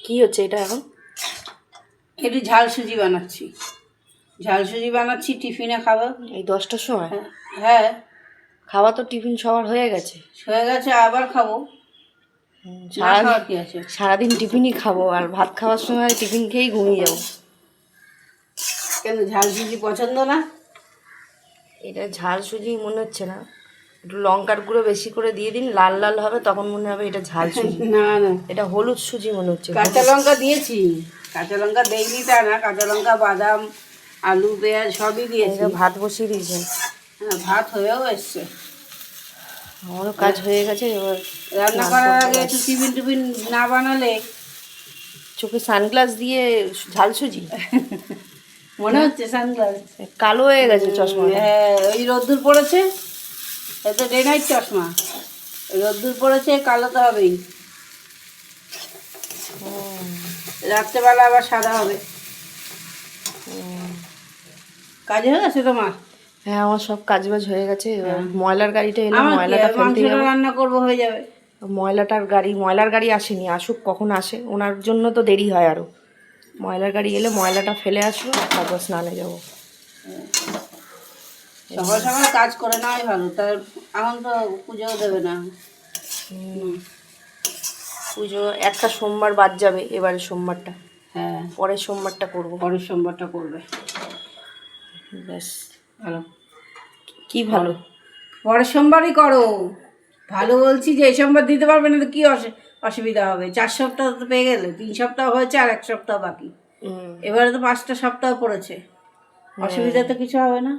কি হচ্ছে এটা এখন? একটু ঝাল সুজি বানাচ্ছি। ঝাল সুজি বানাচ্ছি, টিফিনে খাবো এই 10টার সময়? হ্যাঁ, খাওয়া তো টিফিন সবার হয়ে গেছে। হয়ে গেছে, আবার খাবো। কি আছে, সারাদিন টিফিনই খাবো, আর ভাত খাওয়ার সময় টিফিন খেয়েই ঘুমিয়ে যাবো। কেন ঝাল সুজি পছন্দ না? এটা ঝাল সুজি মনে হচ্ছে না, একটু লঙ্কার গুঁড়ো বেশি করে দিয়ে দিন, লাল লাল হবে, তখন মনে হবে এটা ঝাল সুজি। না না, এটা হলুদ সুজি মনে হচ্ছে। কাঁচা লঙ্কা দিয়েছি, কাঁচা লঙ্কা দেইনি তা না, কাঁচা লঙ্কা, বাদাম, আলু, পেঁয়াজ সবই দিয়েছি। ভাত বসিয়ে দিয়েছেন? হ্যাঁ, ভাত হয়েও এসছে, আমারও কাজ হয়ে গেছে। এবার রান্না করার আগে একটু টিফিন টিফিন না বানালে। চোখে সানগ্লাস দিয়ে ঝাল সুজি মনে হচ্ছে সানগ্লাস কালো হয়ে গেছে চশমা। হ্যাঁ, ওই রোদ্দুর পড়েছে, এটা ডে নাইট চশমা, রোদ্দুর পড়েছে, কালো তো হবেই, রাত্রেবেলা আবার সাদা হবে। কাজ হয়ে গেছে তোমার? হ্যাঁ, আমার সব কাজবাজ হয়ে গেছে। এবার ময়লার গাড়িটা এলে ময়লাটা ফেলতে যাবো। রান্না করবো, হয়ে যাবে। ময়লার গাড়ি আসেনি, আসুক, কখন আসে, ওনার জন্য তো দেরি হয় আরো। ময়লার গাড়ি এলে ময়লাটা ফেলে আসবো, তারপর স্নানে যাবো। সকাল সকাল কাজ করে নেওয়াই ভালো, তার এখন তো পুজোও দেবে না। পুজো একটা সোমবার বাদ যাবে, এবারে সোমবারটা। হ্যাঁ, পরের সোমবারটা করবো। পরের সোমবারটা করবে, ব্যাস। ভালো। কি ভালো? পরের সোমবারই করো। ভালো বলছি যে এই সোমবার দিতে পারবে না তো কি অসুবিধা হবে? 4 সপ্তাহ তো পেয়ে গেলে, 3 সপ্তাহ হয়েছে আর 1 সপ্তাহ বাকি। এবারে তো 5টা সপ্তাহ পড়েছে, অসুবিধা তো কিছু হবে না।